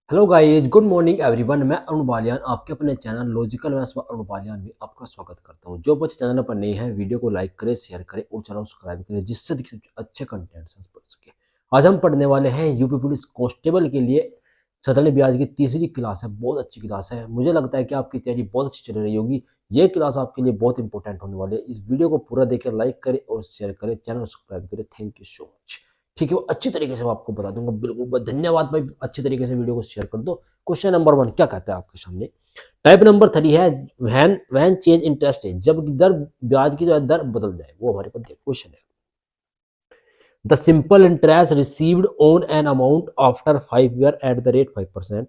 Hello guys, good morning everyone. मैं अरुण बालियान आपके अपने चैनल लॉजिकल मैथ्स व अरुण बालियान में आपका स्वागत करता हूं। जो बच्चे चैनल पर नए हैं, वीडियो को लाइक करें, शेयर करें और चैनल सब्सक्राइब करें, जिससे अच्छे कंटेंट से पढ़ सके। आज हम पढ़ने वाले हैं यूपी पुलिस कांस्टेबल के लिए सदन ब्याज की तीसरी क्लास है। बहुत अच्छी क्लास है। मुझे लगता है कि आपकी तैयारी बहुत अच्छी चल रही होगी। ये क्लास आपके लिए बहुत इंपॉर्टेंट होने वाली है। इस वीडियो को पूरा देखकर लाइक करें और शेयर करें, चैनल सब्सक्राइब करें। Thank you so much. ठीक है, वो अच्छी तरीके से मैं आपको बता दूंगा। बिल्कुल धन्यवाद भाई, अच्छी तरीके से वीडियो को शेयर कर दो। क्वेश्चन नंबर 1 क्या कहता है आपके सामने। टाइप नंबर 3 है व्हेन व्हेन चेंज इंटरेस्ट है, जब दर ब्याज की जो दर बदल जाए, वो हमारे पास क्वेश्चन है। The simple interest received on an amount after 5 year at the rate 5%।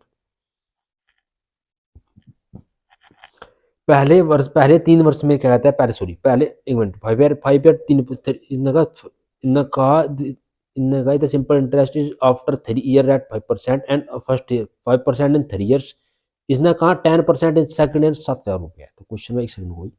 पहले 3 वर्ष में क्या कहता है, पहले एक मिनट, 5 ईयर 3 इनने कहा the simple interest is after 3 year at 5% and first 5% in 3 years. इसने कहा 10% इन सेकंड ईयर 7,000 रुपये है। तो क्वेश्चन में एक सेकंड कोई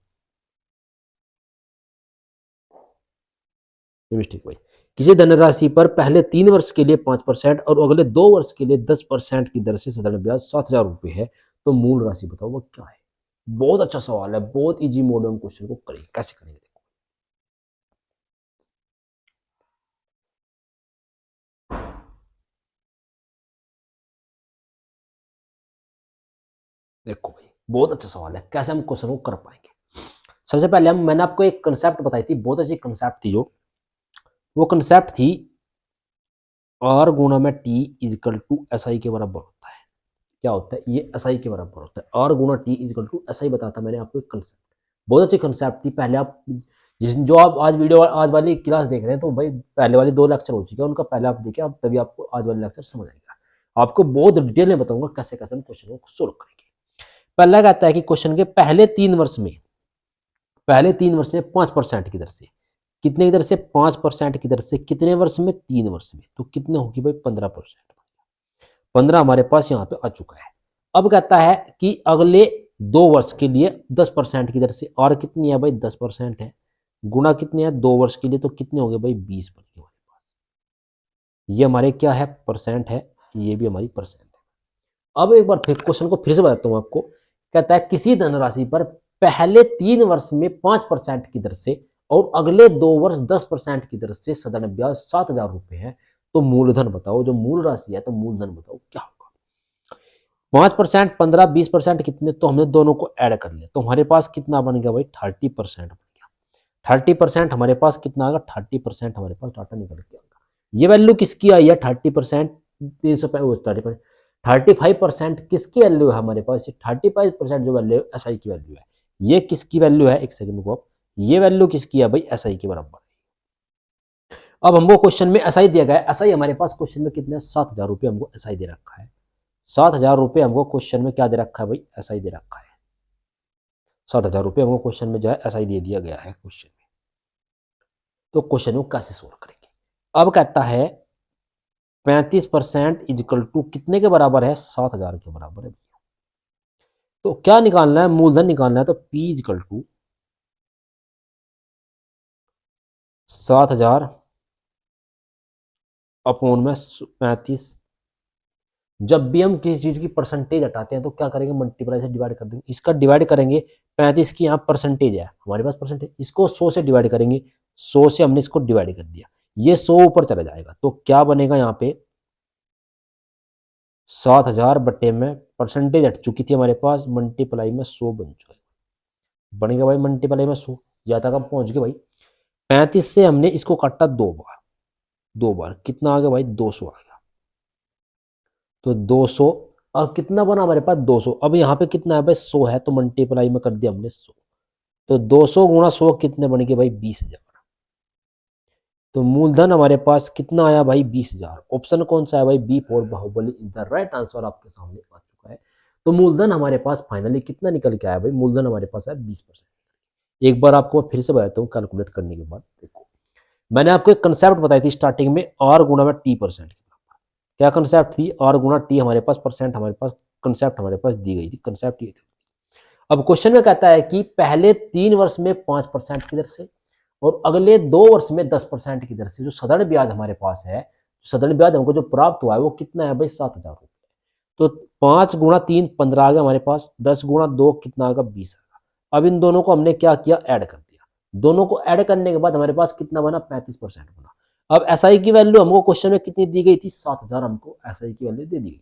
मिस्टेक हुई। किसी धनराशि पर पहले 3 वर्ष के लिए 5% और अगले 2 वर्ष के लिए 10% की दर से साधारण ब्याज 7,000 रुपये है। तो मूल राशि बताओ वो क्या है। बहुत अच्छा सवाल है, बहुत इजी मोड में क्वेश्चन को करेंगे। कैसे करेंगे देखो भाई, बहुत अच्छा सवाल है। कैसे हम क्वेश्चन को कर पाएंगे। सबसे पहले मैंने आपको एक कंसेप्ट बताई थी, बहुत अच्छी कंसेप्ट थी। जो वो कंसेप्ट थी आर गुणा में T equal to S I के बराबर होता है। क्या होता है ये, एस आई के बराबर होता है। आर गुणा T equal to S I बताता मैंने आपको एक कंसेप्ट। बहुत अच्छी कंसेप्ट थी। पहले आप जो आप आज वाली क्लास देख रहे हैं, तो भाई पहले वाली 2 लेक्चर हो चुके हैं उनका, पहले आप देखिए, आप तभी आपको आज वाला लेक्चर समझ आएगा। आपको बहुत डिटेल में बताऊंगा कैसे कैसे हम क्वेश्चन को सोल्व करेंगे। पहला कहता है कि क्वेश्चन के पहले 3 वर्ष में 5% की दर से, कितने की दर से, 5% की दर से, कितने वर्ष में, 3 वर्ष में। तो कितने होगी भाई, 15%। 15 हमारे पास यहाँ पे आ चुका है। अब कहता है कि अगले 2 वर्ष के लिए 10% की दर से, और कितनी है भाई, 10% है, गुना कितने है, 2 वर्ष के लिए, तो कितने हो गए भाई, 20 बन गए हमारे पास। ये हमारे क्या है, परसेंट है। ये भी हमारी परसेंट है। अब एक बार फिर क्वेश्चन को फिर से बताता हूँ आपको। कहता है किसी धनराशि पर पहले 3 वर्ष में 5% की दर से और अगले 2 वर्ष 10% की दर से साधारण ब्याज 7,000 रुपये है। तो मूलधन बताओ, जो मूल राशि है, तो मूलधन बताओ क्या होगा। 5%, 15, 20% कितने, तो हमने दोनों को ऐड कर लिया, तो हमारे पास कितना बन गया भाई, 30% बन गया। 30% हमारे पास कितना आएगा, 30% हमारे पास डाटा निकल के आएगा। ये वैल्यू किसकी आई है, 30%, 35% किसकी वैल्यू है हमारे पास, 35% जो वैल्यू एस आई की वैल्यू है। ये किसकी वैल्यू है, एक सेकंड को, ये वैल्यू किसकी है भाई, एस आई के बराबर। अब हमको क्वेश्चन में एस आई दिया गया है। एस आई हमारे पास क्वेश्चन में कितने, 7,000 रुपये हमको एस आई दे रखा है। 7,000 रुपये हमको क्वेश्चन में क्या दे रखा है भाई, एस आई दे रखा है। 7,000 रुपये हमको क्वेश्चन में जो है एस आई दे दिया गया है क्वेश्चन में। तो क्वेश्चन को कैसे सोल्व करेंगे। अब कहता है 35% इजिकल टू कितने के बराबर है, 7,000 के बराबर है। तो क्या निकालना है, मूलधन निकालना है। तो P इजिकल टू 7,000 अपॉन में 35। जब भी हम किसी चीज की परसेंटेज हटाते हैं तो क्या करेंगे, मल्टीप्लाई से डिवाइड कर देंगे। इसका डिवाइड करेंगे, 35 की यहाँ परसेंटेज है हमारे पास परसेंटेज, इसको 100 से डिवाइड करेंगे। 100 से हमने इसको डिवाइड कर दिया, ये 100 ऊपर चला जाएगा। तो क्या बनेगा यहाँ पे, 7,000 बटे में परसेंटेज हट चुकी थी हमारे पास, मल्टीप्लाई में 100 बन चुका है। बनेगा भाई मल्टीप्लाई में 100, यहाँ तक हम पहुंच गए भाई। 35 से हमने इसको काटा 2 बार, 2 बार कितना आ गया भाई, 200 आ गया। तो 200, और कितना बना हमारे पास, 200। अब यहाँ पे कितना है भाई, 100 है, तो मल्टीप्लाई में कर दिया हमने 100। तो 200 गुणा 100 कितने बन गए भाई, 20,000। तो मूलधन हमारे पास कितना आया भाई, 20,000। ऑप्शन कौन सा है भाई, B for Bahubali is the right answer आपके सामने आ चुका है। तो मूलधन हमारे पास फाइनली कितना निकल के आया भाई, मूलधन हमारे पास है 20%। एक बार आपको फिर से बताता हूँ कैलकुलेट करने के बाद। देखो, मैंने आपको एक कंसेप्ट बताई थी स्टार्टिंग में, आर गुणा में टी परसेंट। क्या कंसेप्ट थी, आर गुणा टी हमारे पास परसेंट, हमारे पास कंसेप्ट हमारे पास दी गई थी, कंसेप्ट ये थी। अब क्वेश्चन में कहता है कि पहले 3 वर्ष में 5% की दर से और अगले 2 वर्ष में 10% की दर से जो साधारण ब्याज हमारे पास है, साधारण ब्याज हमको जो प्राप्त हुआ है वो कितना है भाई, 7,000 रुपये। तो 5 गुणा 3 15 आ गया हमारे पास, 10 गुणा 2 कितना आ गया 20 आ गया। अब इन दोनों को हमने क्या किया, ऐड कर दिया। दोनों को ऐड करने के बाद हमारे पास कितना बना, 35% बना। अब एसआई की वैल्यू हमको क्वेश्चन में कितनी दी गई थी, 7000 हमको एसआई की वैल्यू दे दी गई।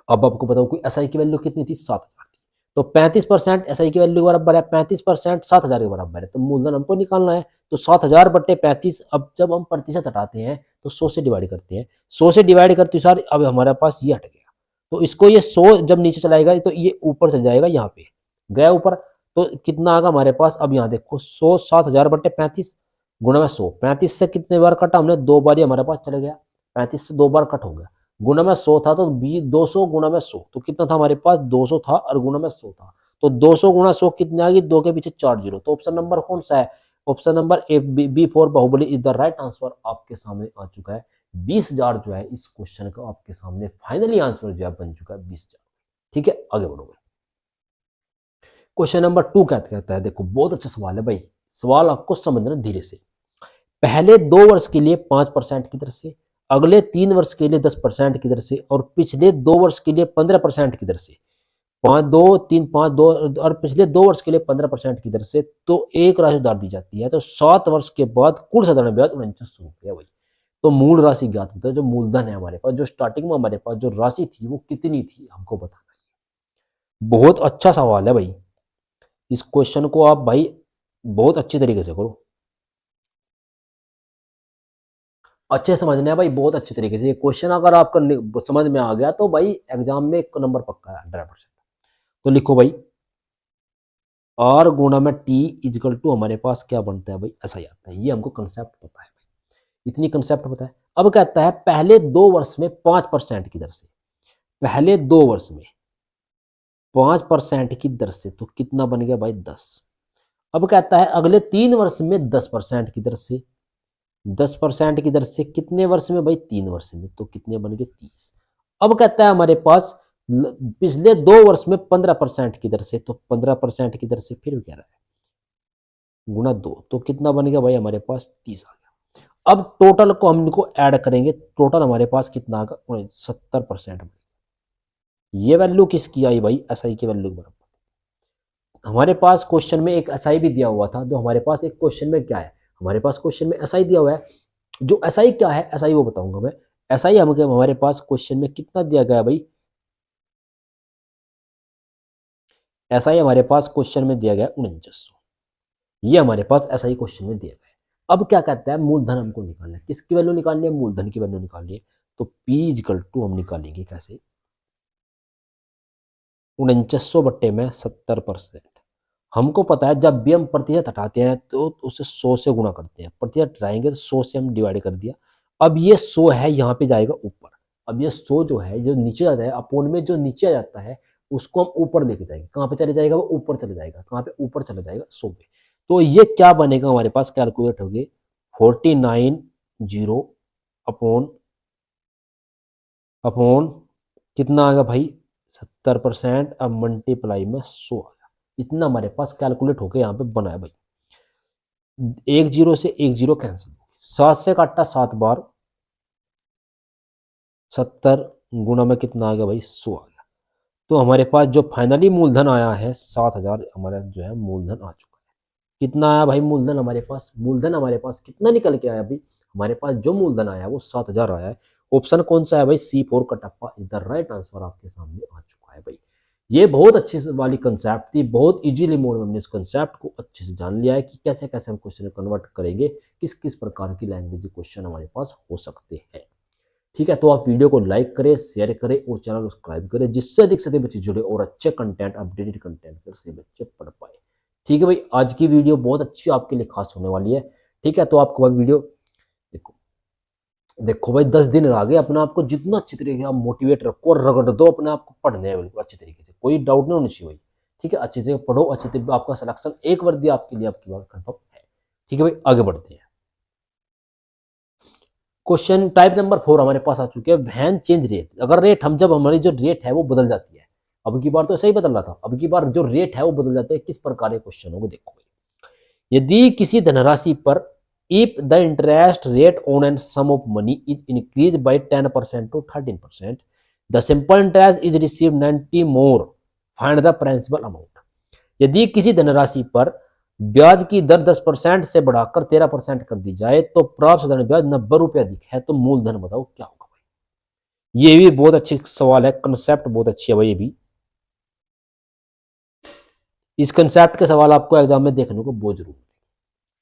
अब आपको बताओ कि एसआई की वैल्यू कितनी थी, 7000 थी। तो 35% एसआई की वैल्यू के बराबर है, 35% 7000 के बराबर है, तो मूलधन हमको निकालना है। तो 7000 बटे 35, अब जब हम प्रतिशत हटाते हैं तो 100 से डिवाइड करते हैं, 100 से डिवाइड करते सर अब हमारे पास ये हट गया। तो इसको ये 100 जब नीचे चलाएगा तो ये ऊपर चल जाएगा, यहाँ पे गया ऊपर, तो कितना आएगा हमारे पास। अब यहाँ देखो 100 7000 बटे 35 गुणा में 100, 35 से कितने बार कटा हमने, 2 बार ही हमारे पास चले गया, 35 से 2 बार कट हो गया। गुणा में 100 था तो 200 गुणा में 100 तो कितना था हमारे पास, 200 था, और गुणा में 100 था तो 200 गुणा 100 कितने आ गई, 2 के पीछे 4 जीरो। तो ऑप्शन नंबर कौन सा है, option number A B for Bahubali is the right answer आपके सामने आ चुका है। 20,000 जो है इस क्वेश्चन का आपके सामने फाइनली आंसर जो है बन चुका है 20,000। ठीक है, आगे बढ़ोगे। क्वेश्चन नंबर 2 क्या कहता है, देखो बहुत अच्छा सवाल है भाई, सवाल आपको समझना धीरे से। पहले 2 वर्ष के लिए 5% की दर से, अगले 3 वर्ष के लिए 10% की दर से, और पिछले 2 वर्ष के लिए 15% की दर से, 5 2 3 5 2, और पिछले 2 वर्ष के लिए 15% की दर से, तो एक राशि उधार दी जाती है। तो 7 वर्ष के बाद कुल साधारण ब्याज 4900 रुपया भाई। तो मूल राशि ज्ञात होता है, जो मूलधन है हमारे पास, जो स्टार्टिंग में हमारे पास जो राशि थी वो कितनी थी हमको बताना है। बहुत अच्छा सवाल है भाई, इस क्वेश्चन को आप भाई बहुत अच्छी तरीके से करो, अच्छे समझना है भाई, बहुत अच्छे तरीके से। ये क्वेश्चन अगर आपका समझ में आ गया तो भाई एग्जाम में 1 नंबर पक्का है 100%। तो लिखो भाई, आर गुणा में टी इजकल टू हमारे पास क्या बनता है भाई, ऐसा ही आता है। ये हमको कंसेप्ट पता है भाई, इतनी कंसेप्ट पता है। अब कहता है पहले 2 वर्ष में 5% की दर से, पहले 2 वर्ष में 5% की दर से, तो कितना बन गया भाई 10। अब कहता है अगले 3 वर्ष में 10% की दर से, 10% की दर से कितने वर्ष में भाई, 3 वर्ष में, तो कितने बन गए 30। अब कहता है हमारे पास पिछले 2 वर्ष में 15% की दर से, तो 15% की दर से फिर कह रहा है गुणा 2, तो कितना बन गया भाई हमारे पास 30 आ गया। अब टोटल को हम इनको ऐड करेंगे, टोटल हमारे पास कितना आ गया 70%। ये वैल्यू किसकी आई भाई, एसआई की वैल्यू के बराबर। हमारे पास क्वेश्चन में एक एसआई भी दिया हुआ था, जो हमारे पास एक क्वेश्चन में क्या है, हमारे पास क्वेश्चन में एसआई दिया हुआ है। जो एसआई क्या है, एसआई वो बताऊंगा मैं। एसआई हमारे पास क्वेश्चन में कितना दिया गया भाई, एसआई हमारे पास क्वेश्चन में दिया गया 4900। ये हमारे पास एसआई क्वेश्चन में दिया गया है। अब क्या कहता है, मूलधन हमको निकालना है, किसकी वैल्यू निकालनी है, मूलधन की वैल्यू निकालनी है। तो पी इक्वल टू हम निकालेंगे कैसे, 4900 बट्टे में 70%। हमको पता है जब भी हम प्रतिशत हटाते हैं तो उसे 100 से गुणा करते हैं, प्रतिशत हटाएंगे तो 100 से हम डिवाइड कर दिया। अब ये 100 है, यहाँ पे जाएगा ऊपर। अब ये 100 जो है, जो नीचे जाता है अपोन में, जो नीचे आ जाता है उसको हम ऊपर लेके जाएंगे। कहाँ पे चले जाएगा, वो ऊपर चले जाएगा। कहाँ पे, ऊपर चले जाएगा 100 पे। तो ये क्या बनेगा हमारे पास, कैलकुलेट हो गए 49 अपॉन अपॉन कितना आ गया भाई 70%, अब मल्टीप्लाई में 100 आ गया। इतना हमारे पास कैलकुलेट होकर यहाँ पे बना है भाई। 1 जीरो से 1 जीरो कैंसिल, 7 से काटा 7 बार, 70 गुणा में कितना आ गया भाई 100 आ गया। तो हमारे पास जो फाइनली मूलधन आया है 7000 हमारा जो है मूलधन आ चुका है। कितना आया भाई मूलधन हमारे पास, मूलधन हमारे पास कितना निकल के आया भाई, हमारे पास जो मूलधन आया वो 7000 आया है। ऑप्शन कौन सा है भाई, C4 Kattappa is the right answer आपके सामने आ चुका है भाई। ये बहुत अच्छी वाली कंसेप्ट थी, बहुत इजीली मोड में हमने इस कंसेप्ट को अच्छे से जान लिया है कि कैसे कैसे हम क्वेश्चन कन्वर्ट करेंगे, किस किस प्रकार की लैंग्वेज क्वेश्चन हमारे पास हो सकते हैं। ठीक है, तो आप वीडियो को लाइक करें, शेयर करें और चैनल को सब्सक्राइब करें, जिससे अधिक से अधिक बच्चे जुड़े और अच्छे कंटेंट, अपडेटेड कंटेंट से बच्चे पढ़ पाए। ठीक है भाई, आज की वीडियो बहुत अच्छी आपके लिए खास होने वाली है। ठीक है, तो आपको वीडियो देखो देखो भाई 10 दिन रह गए, अपने आप को जितना अच्छी तरीके से आप मोटिवेट रखो और रगड़ दो अपने आप को पढ़ने है बिल्कुल अच्छी तरीके से, कोई डाउट नहीं होना चाहिए भाई। ठीक है, अच्छे से पढ़ो, अच्छे से आपका सिलेक्शन एक वर्दी आपके लिए आपकी बात कंफर्म है। ठीक है भाई, आगे बढ़ते हैं। क्वेश्चन टाइप नंबर 4 हमारे पास आ चुके हैं, वैन चेंज रेट। अगर रेट हम जब हमारी जो रेट है वो बदल जाती है, अब की बार तो सही बदल रहा था, अब की बार जो रेट है वो बदल जाता है, किस प्रकार के क्वेश्चन को देखो। यदि किसी धनराशि पर if the interest rate on and sum of money is increase by 10% to 13%, the simple interest is receive 90 more, find the principal amount. यदि किसी धनराशि पर ब्याज की दर 10% से बढ़ाकर 13% कर दी जाए तो प्राप्त धन ब्याज 90 रुपये अधिक है, तो मूलधन बताओ क्या होगा भाई। ये भी बहुत अच्छी सवाल है, कंसेप्ट बहुत अच्छी है भाई। ये भी इस कंसेप्ट के सवाल आपको एग्जाम में देखने को बहुत जरूरी है।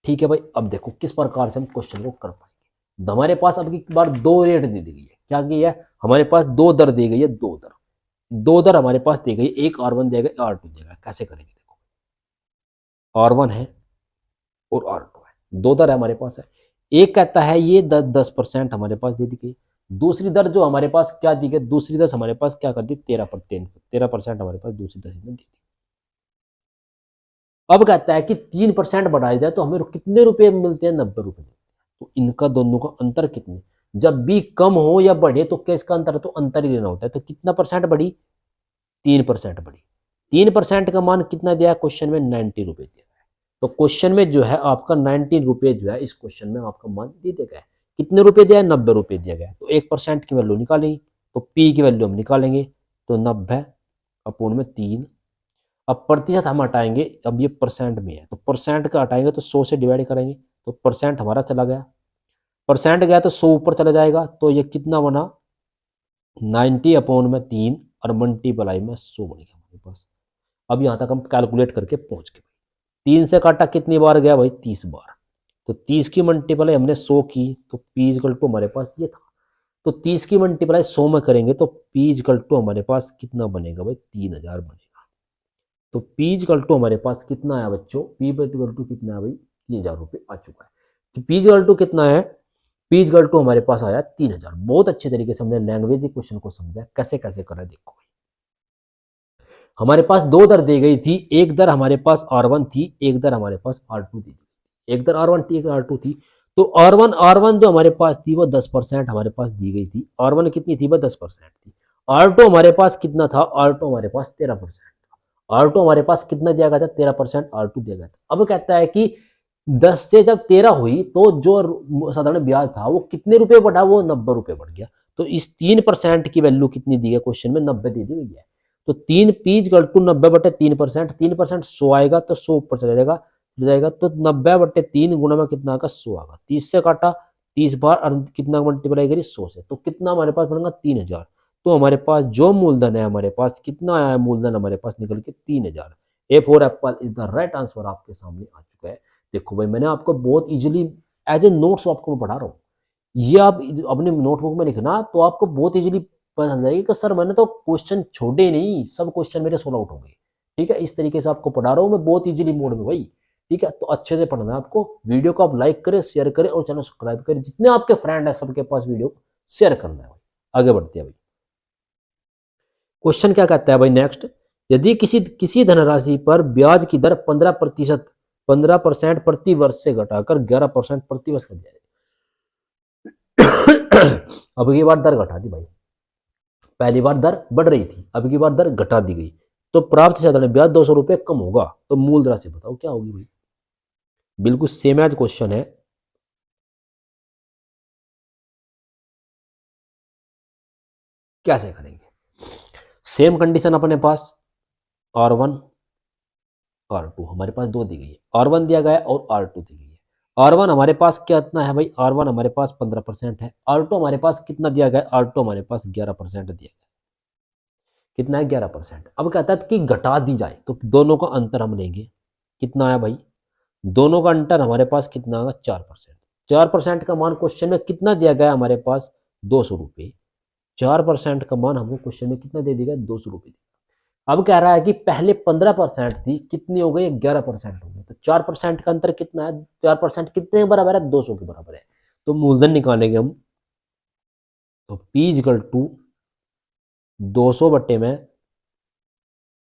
ठीक है भाई, अब देखो किस प्रकार से हम क्वेश्चन को कर पाएंगे। हमारे पास अब की बार दो रेट दे दी गई है। क्या की है, हमारे पास दो दर दी गई है, दो दर हमारे पास दी गई, एक R1 देगा, R2 देगा। कैसे करेंगे, देखो R1 है और R2 है, दो दर हमारे पास है। एक कहता है ये 10% हमारे पास दे दी गई, दूसरी दर जो हमारे पास क्या दी गई, दूसरी दर हमारे पास क्या कर दी, 13% हमारे पास दूसरी दर दी दी। अब कहता है कि 3% बढ़ाया जाए तो हमें कितने रुपए मिलते हैं, 90 रुपए। तो इनका दोनों का अंतर कितने, जब भी कम हो या बढ़े तो क्या इसका अंतर है, तो अंतर ही लेना होता है। तो कितना परसेंट बढ़ी, 3% बढ़ी। 3% का मान कितना दिया है क्वेश्चन में, 90 रुपए दिया है। तो क्वेश्चन में जो है आपका 90 रुपए जो है इस क्वेश्चन में आपका मान दे दिया गया है। कितने रुपए दिया है, 90 रुपए दिया गया है। तो 1% की वैल्यू निकालेंगे, तो पी की वैल्यू हम निकालेंगे, तो 90 अपूर्ण में 3। अब प्रतिशत हम हटाएंगे, अब ये परसेंट में है तो परसेंट का हटाएंगे तो 100 से डिवाइड करेंगे, तो परसेंट हमारा चला गया, परसेंट गया तो 100 ऊपर चला जाएगा। तो ये कितना बना, 90 अपोन में 3 और मल्टीप्लाई में 100 बन गया हमारे पास। अब यहाँ तक हम कैलकुलेट करके पहुंच गए। 3 से काटा कितनी बार गया भाई, 30 बार। तो 30 की मल्टीप्लाई हमने 100 की, तो पी इक्वल टू हमारे पास ये था। तो 30 की मल्टीप्लाई 100 में करेंगे तो पी इक्वल टू हमारे पास कितना बनेगा भाई, 3000 बनेगा। तो पी इक्वल टू हमारे पास कितना आया बच्चों, पी इक्वल टू कितना है भाई, 3000 रुपये आ चुका है। तो पी इक्वल टू कितना है, पी इक्वल टू हमारे पास आया 3000। बहुत अच्छे तरीके से हमने लैंग्वेज क्वेश्चन को समझा, कैसे कैसे करा देखो। हमारे पास दो दर दी गई थी, एक दर हमारे पास R1 थी, एक दर हमारे पास R2 थी। एक दर R1 थी, एक R2 थी। तो R1 जो हमारे पास थी वो 10% हमारे पास दी गई थी। R1 कितनी थी, वो 10% थी। R2 हमारे पास कितना था, R2 हमारे पास 13% था। R2 हमारे पास कितना दिया गया था, 13% R2 दिया गया था। अब कहता है कि 10 से जब 13 हुई तो जो साधारण ब्याज था वो कितने रुपए बढ़ा, वो 90 रुपए बढ़ गया। तो इस 3% की वैल्यू कितनी दी है क्वेश्चन में, 90 दे दी गई है। तो 3 पीज गल टू 90 बटे 3%, 3% 100 आएगा तो 100 ऊपर चला जाएगा तो 90 बटे 3 गुणा में कितना आएगा, 100 आएगा। 30 से काटा 30 बार और कितना मल्टीप्लाई करी, 100 से, तो कितना हमारे पास बनेगा, 3000। तो हमारे पास जो मूलधन है, हमारे पास कितना आया है मूलधन, हमारे पास निकल के 3000। A for Apple is the right answer आपके सामने आ चुका है। देखो भाई, मैंने आपको बहुत इजीली एज ए नोट्स आपको पढ़ा रहा हूँ। ये आप अपने नोटबुक में लिखना तो आपको बहुत इजीली पता चल जाएगी कि सर मैंने तो क्वेश्चन छोड़े नहीं, सब क्वेश्चन मेरे सोल्व आउट हो गए। ठीक है, इस तरीके से आपको पढ़ा रहा हूँ मैं बहुत इजीली मोड में भाई। ठीक है, तो अच्छे से पढ़ना है आपको। वीडियो को आप लाइक करें, शेयर करें और चैनल सब्सक्राइब करें। जितने आपके फ्रेंड है सबके पास वीडियो शेयर करना है भाई। आगे बढ़ते हैं भाई। क्वेश्चन क्या कहता है भाई नेक्स्ट, यदि किसी किसी धनराशि पर ब्याज की दर 15% प्रति वर्ष से घटाकर 11% प्रति वर्ष कर दिया जाए। अब ये बार दर घटा दी भाई, पहली बार दर बढ़ रही थी, अब की बार दर घटा दी गई, तो प्राप्त साधारण ब्याज 200 रुपये कम होगा, तो मूल राशि बताओ क्या होगी भाई। बिल्कुल सेम एज क्वेश्चन है। कैसे करेंगे, सेम कंडीशन अपने पास, R1 R2 हमारे पास दो दी गई है, R1 दिया गया है और R2 दी गई है। R1 हमारे पास कितना है भाई, R1 हमारे पास 15% है। R2 हमारे पास कितना दिया गया है, R2 हमारे पास 11% दिया गया है। कितना है, 11%। अब कहता है कि घटा दी जाए, तो दोनों का अंतर हम लेंगे, कितना है भाई, दोनों का अंतर हमारे पास कितना होगा, 4%। 4% का मान क्वेश्चन में कितना दिया गया हमारे पास, 200 रुपये। 4% का मान हमको क्वेश्चन में कितना दे दिया, 200 रुपये। अब कह रहा है कि पहले 15% थी, कितनी हो गई, 11% हो गई। तो 4% का अंतर कितना है, 4% कितने के बराबर है, 200 के बराबर है। तो मूलधन निकालेंगे हम, तो P इक्वल टू 200 बट्टे में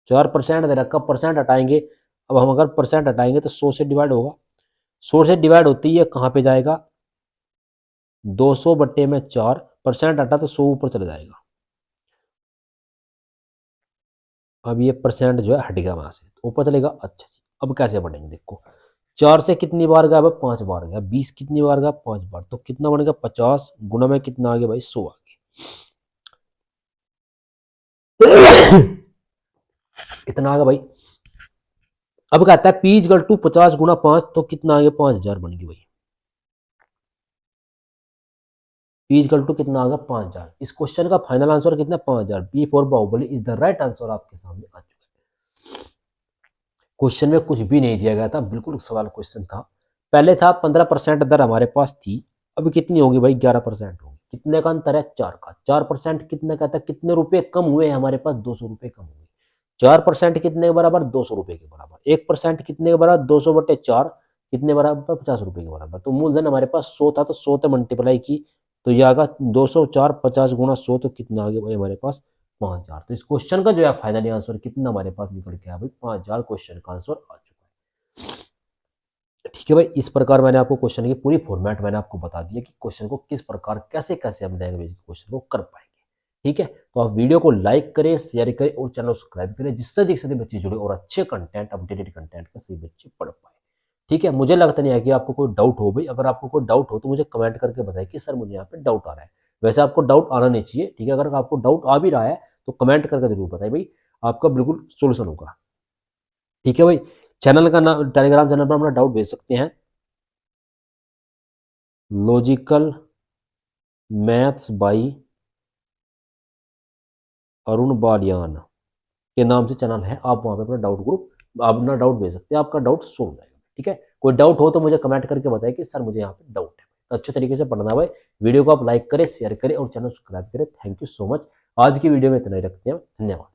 4% दे रखा, परसेंट हटाएंगे। अब हम अगर परसेंट हटाएंगे तो 100 से डिवाइड होगा, 100 से डिवाइड होती है कहाँ पे जाएगा, 200 बट्टे में 4%, हटा तो 100 ऊपर चला जाएगा। अब ये परसेंट जो है हट गया वहां से, तो ऊपर चलेगा। अच्छा जी, अब कैसे बढ़ेंगे देखो, 4 से कितनी बार गया, 5 बार गया। 20 कितनी बार गया, 5 बार। तो कितना बनेगा, 50 गुना में कितना आ गया भाई, 100 आ गया। कितना आ गया भाई? अब कहता है P इक्वल टू 50 गुना 5, तो कितना आ गया? 5000 बन गई भाई। P इक्वल टू कितना आ गया? 5000। इस क्वेश्चन का फाइनल आंसर कितना? 5000। B for Bahubali is the right answer आपके सामने आ चुका है। क्वेश्चन में कुछ भी नहीं दिया गया था, बिल्कुल सवाल क्वेश्चन था। पहले था 15% दर हमारे पास थी, अभी कितनी होगी भाई? 11% होगी। कितने का अंतर है? 4 का। 4% कितने का था? कितने रुपए कम हुए हमारे पास? 200 रुपए कम हुए। 4% कितने के बराबर? 200 रुपए के बराबर। 1% कितने के बराबर? 200/4 कितने बराबर? 50 रुपए के बराबर। तो मूलधन हमारे पास 100 था, तो 100 से मल्टीप्लाई की तो ये आगा 204 50 गुना 100, तो कितना आ गया भाई हमारे पास? 5000। तो इस क्वेश्चन का जो है फाइनली आंसर कितना हमारे पास निकल के आया भाई? 5000 क्वेश्चन का आंसर आ चुका है। ठीक है भाई, इस प्रकार मैंने आपको क्वेश्चन की पूरी फॉर्मेट मैंने आपको बता दिया कि क्वेश्चन को किस प्रकार कैसे कैसे हम लैंग्वेज क्वेश्चन को कर पाएंगे। ठीक है, तो आप वीडियो को लाइक करें, शेयर करें और चैनल सब्सक्राइब करें, जिससे अधिक से अधिक बच्चे जुड़े और अच्छे कंटेंट, अपडेटेड कंटेंट का सही बच्चे पढ़ पाए। ठीक है, मुझे लगता नहीं है कि आपको कोई डाउट हो भाई। अगर आपको कोई डाउट हो तो मुझे कमेंट करके बताएं कि सर मुझे यहाँ पे डाउट आ रहा है। वैसे आपको डाउट आना नहीं चाहिए, ठीक है। अगर आपको डाउट आ भी रहा है तो कमेंट करके जरूर बताएं भाई, आपका बिल्कुल सोल्यूशन होगा। ठीक है भाई, चैनल का नाम, टेलीग्राम चैनल पर अपना डाउट भेज सकते हैं, logical maths by Arun Baliyan के नाम से चैनल है। आप वहां पे अपना डाउट ग्रुप, आप अपना डाउट भेज सकते हैं, आपका डाउट सॉल्व हो जाएगा। ठीक है, कोई डाउट हो तो मुझे कमेंट करके बताएं कि सर मुझे यहाँ पे डाउट है। तो अच्छे तरीके से पढ़ना भाई। वीडियो को आप लाइक करें, शेयर करें और चैनल सब्सक्राइब करें। Thank you so much. आज की वीडियो में इतना ही रखते हैं, धन्यवाद।